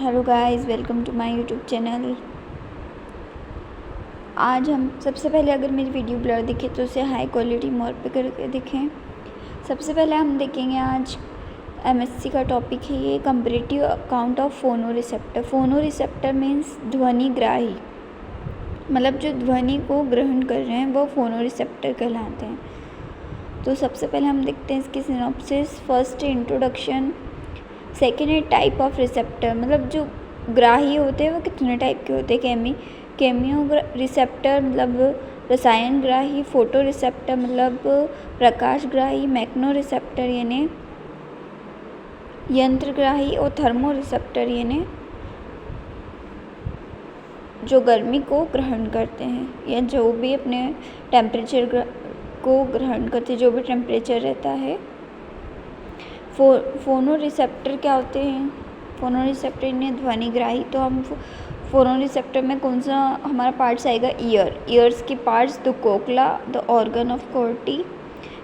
Hello guys, welcome to my YouTube channel. आज हम सबसे पहले अगर मेरी वीडियो ब्लर दिखे तो उसे हाई क्वालिटी मोड पे करके देखें। सबसे पहले हम देखेंगे आज एमएससी का टॉपिक है ये कंपैरेटिव अकाउंट ऑफ फोनो रिसेप्टर। फोनो रिसेप्टर मीन्स ध्वनिग्राही, मतलब जो ध्वनि को ग्रहण कर रहे हैं वो फोनो रिसेप्टर कहलाते हैं। तो सबसे पहले हम देखते हैं इसकी सिनॉप्सिस। फर्स्ट इंट्रोडक्शन, सेकेंड है टाइप ऑफ रिसेप्टर, मतलब जो ग्राही होते हैं वो कितने टाइप के होते हैं। केमियो रिसेप्टर मतलब रसायन ग्राही, फोटो रिसेप्टर मतलब प्रकाश ग्राही, मैग्नो रिसेप्टर यानी यंत्र ग्राही और थर्मो रिसेप्टर यानी जो गर्मी को ग्रहण करते हैं या जो भी अपने टेम्परेचर को ग्रहण करते हैं, जो भी टेम्परेचर रहता है। फोनो रिसेप्टर क्या होते हैं? फोनो रिसेप्टर यानी ध्वनिग्राही। तो हम फोनो रिसेप्टर में कौन सा हमारा पार्ट्स आएगा? ईयर्स के parts, the cochlea, the organ of Corti.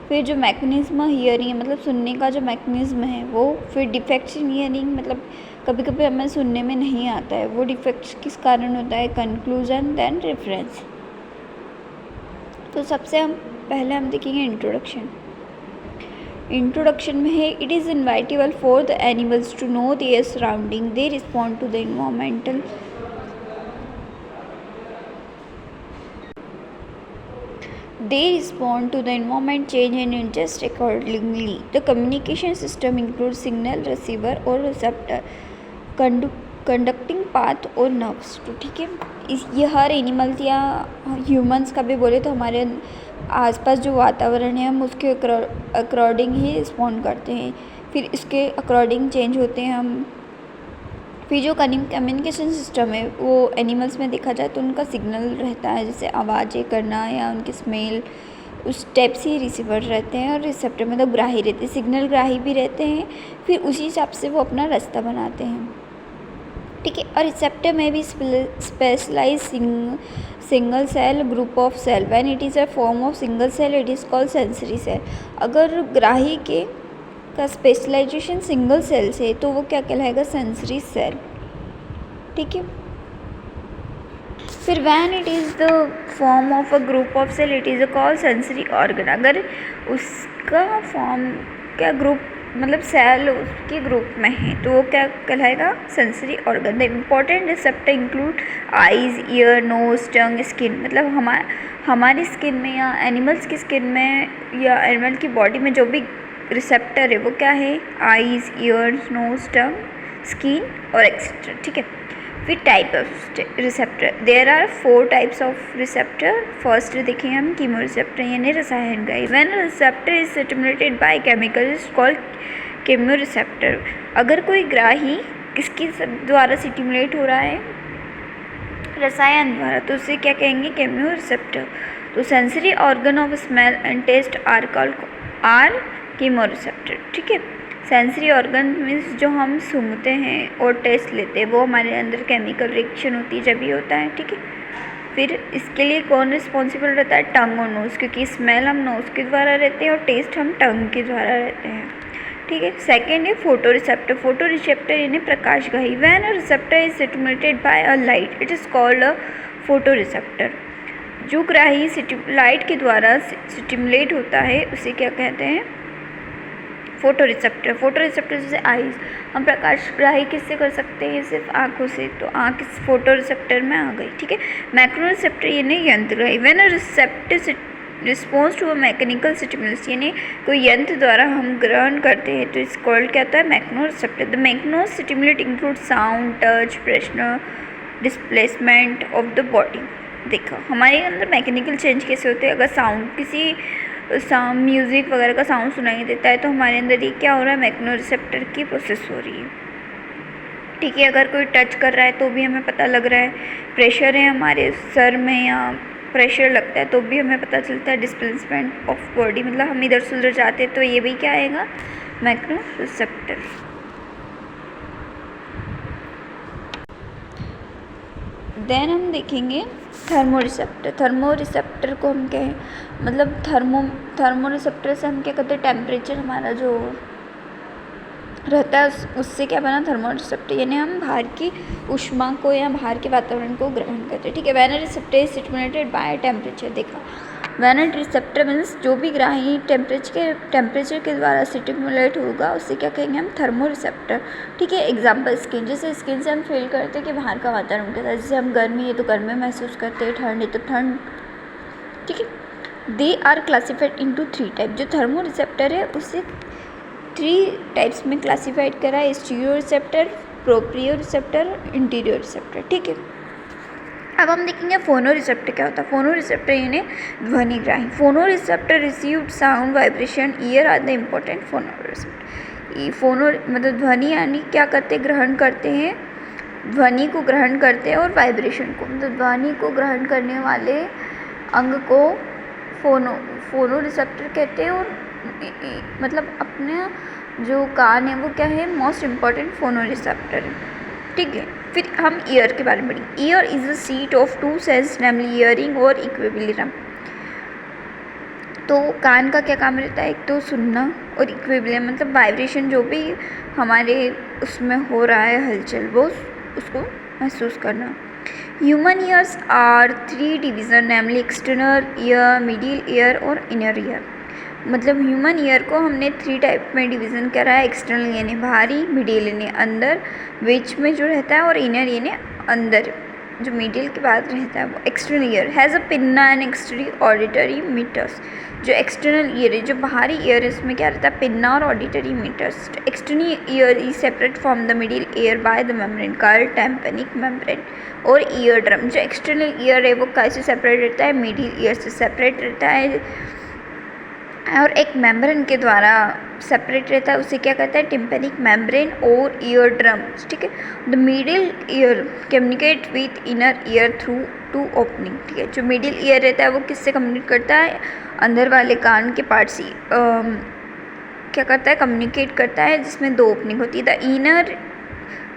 फिर जो मैकेनिज्म हियरिंग मतलब सुनने का जो मैकेनिज्म है वो। फिर डिफेक्ट्स इन हियरिंग मतलब कभी कभी हमें सुनने में नहीं आता है, वो डिफेक्ट्स किस कारण होता है। Conclusion then reference. तो सबसे पहले हम देखेंगे इंट्रोडक्शन में है, it is inevitable for the animals to know their surrounding, they respond to the environmental environment change and adjust accordingly. The communication system includes signal receiver और receptor, conducting path और nerves। तो ठीक है, ये हर animal या humans का भी बोले तो हमारे आसपास जो वातावरण है हम उसके अकॉर्डिंग ही रिस्पॉन्ड करते हैं, फिर इसके अकॉर्डिंग चेंज होते हैं हम। फिर जो कम्युनिकेशन सिस्टम है वो एनिमल्स में देखा जाए तो उनका सिग्नल रहता है, जैसे आवाज़ें करना या उनकी स्मेल, उस टाइप से ही रिसीवर रहते हैं। और रिसेप्टर मतलब ग्राही रहते हैं, सिग्नल ग्राही भी रहते हैं, फिर उसी हिसाब से वो अपना रास्ता बनाते हैं। ठीक है, और रिसेप्टर में भी specialise single cell group of cell, when it is a form of single cell it is called sensory cell. अगर ग्राही का स्पेशलाइजेशन सिंगल सेल से तो वो क्या कहलाएगा? Sensory cell. ठीक है, फिर when it is the form of a group of cell it is called sensory organ. अगर उसका फॉर्म क्या ग्रुप मतलब सेल उसके ग्रुप में है तो वो क्या कहलाएगा? Sensory organ. The important receptor include eyes, ear, nose, tongue, skin. मतलब हमारी स्किन में या एनिमल्स की स्किन में या एनिमल की बॉडी में जो भी रिसेप्टर है वो क्या है? Eyes, ears, nose, tongue, skin और एक्सेट्रा। ठीक है, फिर type of receptor, there are 4 types of receptor. First देखेंगे हम कीमो रिसेप्टर यानी रसायन ग्राही। When receptor is stimulated by chemical is called chemoreceptor. अगर कोई ग्राही किसके द्वारा स्टिमुलेट हो रहा है? रसायन द्वारा, तो उसे क्या कहेंगे? Chemoreceptor. तो sensory organ of smell and taste are chemoreceptor. ठीक है, सेंसरी ऑर्गन मीन्स जो हम सूंघते हैं और टेस्ट लेते हैं वो हमारे अंदर केमिकल रिएक्शन होती है जब भी होता है। ठीक है, फिर इसके लिए कौन रिस्पॉन्सिबल रहता है? टंग और नोज़, क्योंकि स्मेल हम नोज़ के द्वारा रहते हैं और टेस्ट हम टंग के द्वारा रहते हैं। ठीक है, सेकेंड है फोटो रिसेप्टर। फोटो रिसेप्टर यानी प्रकाशग्राही। When a receptor is stimulated by a light it is called a photoreceptor. जो ग्राही लाइट के द्वारा स्टिमुलेट होता है उसे क्या कहते हैं? Photo receptor. फोटो रिसेप्टर जैसे आइज़, हम प्रकाश ग्राही किससे कर सकते हैं? सिर्फ आँखों से, तो आँख इस फोटो रिसेप्टर में आ गई। ठीक है, मैग्नो रिसेप्टर यानी यंत्र ग्राही। When a receptor response to a mechanical stimulus यानी कोई यंत्र द्वारा हम ग्रहण करते हैं तो इस कॉल्ड क्या होता है? मैग्नो receptor. The मैग्नो stimulate include sound, touch, pressure, displacement of the body. देखो हमारे अंदर मैकेनिकल चेंज कैसे होते हैं? अगर साउंड किसी म्यूज़िक वगैरह का साउंड सुनाई देता है तो हमारे अंदर ये क्या हो रहा है? मैग्नो रिसेप्टर की प्रोसेस हो रही है। ठीक है, अगर कोई टच कर रहा है तो भी हमें पता लग रहा है। प्रेशर है हमारे सर में या प्रेशर लगता है तो भी हमें पता चलता है। डिस्प्लेसमेंट ऑफ बॉडी मतलब हम इधर से उधर जाते हैं तो ये भी क्या आएगा? मैग्नो रिसेप्टर। देन हम देखेंगे थर्मो रिसेप्टर। थर्मो रिसेप्टर को हम कहें मतलब थर्मो रिसेप्टर से हम क्या करते हैं? टेम्परेचर हमारा जो रहता है उससे क्या बना, थर्मो रिसेप्टर, यानी हम बाहर की ऊष्मा को या बाहर के वातावरण को ग्रहण करते हैं। ठीक है, when a receptor is stimulated by temperature, देखा व्हेन अ रिसेप्टर मीन्स जो भी ग्राही टेम्परेचर के द्वारा स्टिमुलेट होगा उससे क्या कहेंगे हम, थर्मो रिसेप्टर। ठीक है, एग्जाम्पल स्किन, जैसे स्किन से हम फील करते हैं कि बाहर का वातावरण कैसा है, जैसे हम गर्मी है तो गर्मी महसूस करते हैं, ठंड है तो ठंड। ठीक है, they are classified into 3 type, जो थर्मो रिसेप्टर है उसे 3 टाइप्स में क्लासीफाइड करा है, stereo receptor, proprio receptor, interior receptor. ठीक है, अब हम देखेंगे फोनो रिसेप्टर क्या होता है। फोनो रिसेप्टर यानी ध्वनिग्राही। Phonoreceptor received sound vibration ear are the important phonoreceptor. Phono मतलब ध्वनि यानी क्या करते, ग्रहण करते हैं, ध्वनि को ग्रहण करते हैं और वाइब्रेशन को, मतलब ध्वनि को ग्रहण करने वाले अंग को फोनो रिसेप्टर कहते हैं। और मतलब अपने जो कान है वो क्या है, मोस्ट इम्पॉर्टेंट फोनो रिसेप्टर है। ठीक है, फिर हम ईयर के बारे में पढ़ेंगे। Ear is the seat of 2 sense namely hearing और इक्विलिब्रियम। तो कान का क्या काम रहता है, एक तो सुनना और इक्विलिब्रियम मतलब वाइब्रेशन जो भी हमारे उसमें हो रहा है हलचल वो उसको महसूस करना। Human ears are 3 division namely external ear, middle ear और इनर ईयर। मतलब ह्यूमन ईयर को हमने 3 टाइप में डिवीज़न करा है, एक्सटर्नल यानी बाहरी, मिडिल यानी अंदर, बीच में जो रहता है, और इनर यानी अंदर जो मिडिल के बाद रहता है वो external ear. Has a pinna and external auditory meatus. जो एक्सटर्नल ईयर है, जो बाहरी ईयर है, इसमें क्या रहता है, पिन्ना और auditory meatus. External ear is separate from the middle ear by the membrane called tympanic membrane. और ईयर ड्रम, जो एक्सटर्नल ईयर है वो कैसे सेपरेट रहता है, मिडिल ईयर से सेपरेट रहता है और एक मेम्ब्रेन के द्वारा सेपरेट रहता है, उसे क्या कहते हैं, टिम्पैनिक मेम्ब्रेन और ईयर ड्रम्स। ठीक है, the middle year communicate with inner ear through 2 opening. ठीक है, जो मिडिल ईयर रहता है वो किससे कम्युनिकेट करता है, अंदर वाले कान के पार्ट से क्या करता है, कम्युनिकेट करता है, जिसमें 2 ओपनिंग होती है। The inner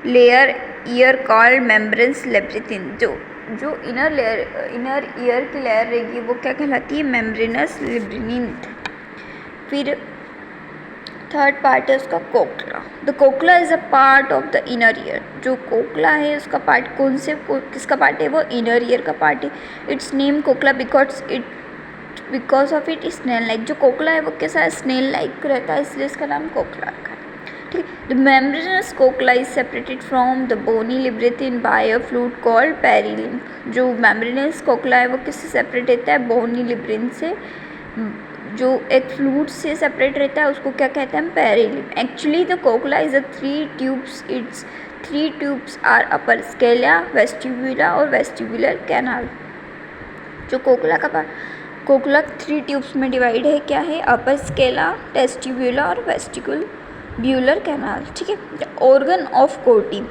layer ear called membranous labyrinth. जो इनर ईयर की लेयर रहेगी वो क्या कहलाती है, मेम्ब्रेनस लेब्रिथिन। फिर थर्ड पार्ट है उसका cochlea. The cochlea is a part of the inner ear. जो कोकला है उसका पार्ट किसका पार्ट है, वो इनर ईयर का पार्ट है। Its name cochlea because of it snail like. जो कोकला है वो कैसा स्नेल लाइक रहता है, इसलिए इसका नाम कोकला रखा है। ठीक है, the membranous cochlea is separated from the bony labyrinth by a fluid called perilymph. जो मेम्ब्रेनस कोकला है वो किससे सेपरेट रहता है, बोनी लिब्रेथिन से, जो एक फ्लूइड से सेपरेट रहता है उसको क्या कहते हैं, perilymph. Actually the cochlea is a 3 tubes. Its 3 tubes are upper scala, vestibuli और वेस्टिबुलर कैनाल। जो कोकला 3 ट्यूब्स में डिवाइड है, क्या है, अपर स्केला, टेस्टिब्यूला और वेस्टिबुलर कैनाल। ठीक है, the organ of Corti.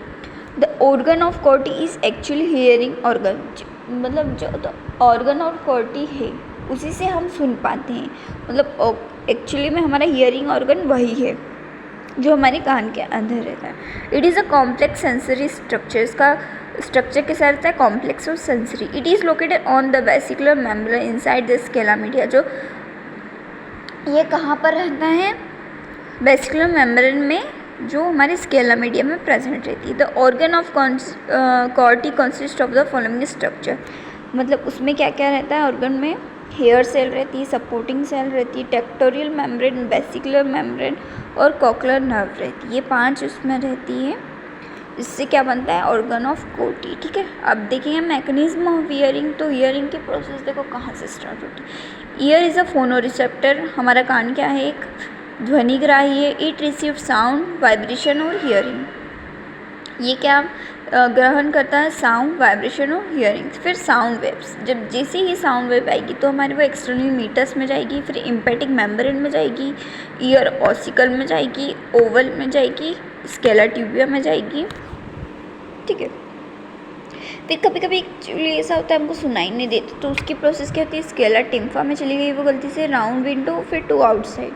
The organ of Corti is actually hearing organ. मतलब जो ऑर्गन ऑफ कोर्टी है उसी से हम सुन पाते हैं, मतलब एक्चुअली में हमारा हियरिंग ऑर्गन वही है जो हमारे कान के अंदर रहता है। It is a complex sensory structure. इसका स्ट्रक्चर के साथ रहता है कॉम्प्लेक्स और sensory. It is located on the vesicular membrane inside the Scala media. जो ये कहाँ पर रहता है, वेसिकुलर मेम्ब्रेन में, जो हमारे स्केला मीडिया में प्रेजेंट रहती है। The organ of कॉर्टी consist of the following structure. मतलब उसमें क्या क्या रहता है ऑर्गन में, हेयर सेल रहती है, सपोर्टिंग सेल रहती है, टेक्टोरियल मेम्ब्रेन, वेसिकुलर मेम्ब्रेन और कॉकलर नर्व रहती है। ये 5 उसमें रहती है। इससे क्या बनता है, ऑर्गन ऑफ कोर्टी। ठीक है, अब देखेंगे मैकेनिज्म ऑफ हियरिंग। तो हियरिंग की प्रोसेस देखो कहाँ से स्टार्ट होती है। ईयर इज़ अ फोनो रिसेप्टर। हमारा कान क्या है, एक ध्वनिग्राही है। इट रिसीव साउंड, वाइब्रेशन और हियरिंग। ये क्या ग्रहण करता है, साउंड, वाइब्रेशन और हियरिंग। फिर साउंड वेव्स, जब जैसे ही साउंड वेव आएगी तो हमारे वो एक्सटर्नल मीटर्स में जाएगी, फिर इम्पेटिक मेम्ब्रेन में जाएगी, ईयर ऑसिकल में जाएगी, ओवल में जाएगी, स्केला ट्यूबिया में जाएगी। ठीक है, फिर कभी कभी एक्चुअली ऐसा होता है हमको सुनाई नहीं देती, तो उसकी प्रोसेस क्या होती है, स्केला टिम्फा में चली गई वो गलती से, राउंड विंडो, फिर टू आउटसाइड,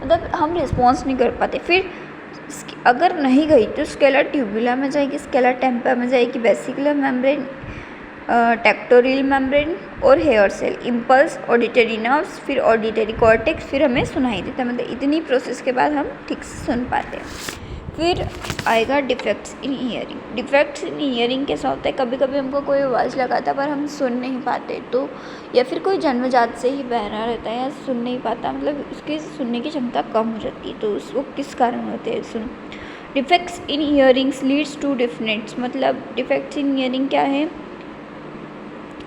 मतलब हम रिस्पॉन्स नहीं कर पाते। फिर अगर नहीं गई तो स्केला ट्यूबुला में जाएगी, स्केला टेम्पा में जाएगी, वेसिकुलर मेम्ब्रेन, टेक्टोरियल मेम्ब्रेन और hair cell, impulse, auditory nerves, फिर ऑडिटरी कॉर्टेक्स, फिर हमें सुनाई देता है। मतलब इतनी प्रोसेस के बाद हम ठीक से सुन पाते हैं। फिर आएगा defects in hearing. Defects in hearing कैसा होता है, कभी कभी हमको कोई आवाज़ लगाता है पर हम सुन नहीं पाते, तो या फिर कोई जन्मजात से ही बहरा रहता है या सुन नहीं पाता, मतलब उसकी सुनने की क्षमता कम हो जाती है, तो वो किस कारण होते हैं सुन। Defects in hearings leads to deafness, मतलब डिफेक्ट्स इन ईयरिंग क्या है,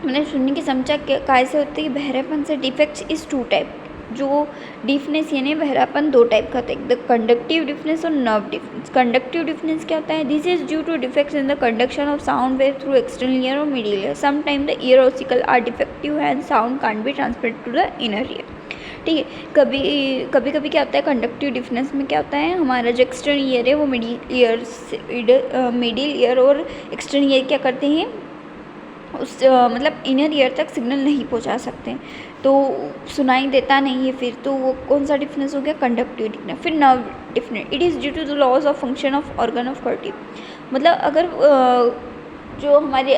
मतलब सुनने की क्षमता कैसे होती है, बहरेपन से। डिफेक्ट्स इज टू टाइप, जो डिफनेस यानी बहरापन दो टाइप का होता है, द कंडक्टिव डिफनेस और नर्व डिफनेस। कंडक्टिव डिफनेस क्या होता है, this is due to defects in the conduction of sound wave through external ear और middle ear. Some time the ear ossicle are defective and sound can't be transmitted to the inner ear. ठीक है, कभी कभी क्या होता है, conductive deafness में क्या होता है, हमारा जो एक्सटर्नल ईयर है वो मिडिल ईयर और एक्सटर्नल ईयर क्या करते हैं, उस मतलब इनर ईयर तक सिग्नल नहीं पहुंचा सकते, तो सुनाई देता नहीं है फिर, तो वो कौन सा डिफनेस हो गया, कंडक्टिव डिफनेस। फिर nerve deafness, it is due to the loss of function of organ of Corti, मतलब अगर जो हमारे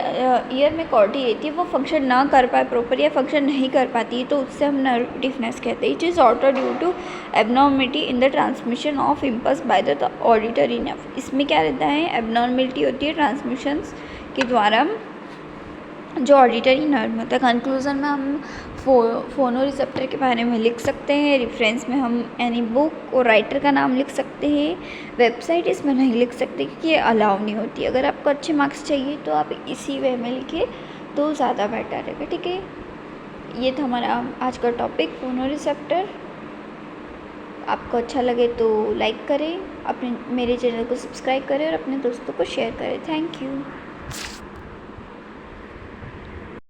ईयर में कॉर्टी रहती है वो फंक्शन ना कर पाए प्रॉपर या फंक्शन नहीं कर पाती है, तो उससे हम नर्व डिफनेस कहते हैं। It is also due to abnormality in the transmission of impulse by the auditory nerve. इसमें क्या रहता है, एबनॉर्मिलिटी होती है ट्रांसमिशंस के द्वारा जो ऑडिटरी नर्व होता है। कंक्लूजन में हम फोनो रिसेप्टर के बारे में लिख सकते हैं, रेफरेंस में हम एनी बुक और राइटर का नाम लिख सकते हैं, वेबसाइट इसमें नहीं लिख सकते क्योंकि ये अलाउ नहीं होती। अगर आपको अच्छे मार्क्स चाहिए तो आप इसी वे में लिखिए तो ज़्यादा बेटर रहेगा। ठीक है, ये था हमारा आज का टॉपिक फोनो रिसेप्टर। आपको अच्छा लगे तो लाइक करें, अपने मेरे चैनल को सब्सक्राइब करें और अपने दोस्तों को शेयर करें। Thank you.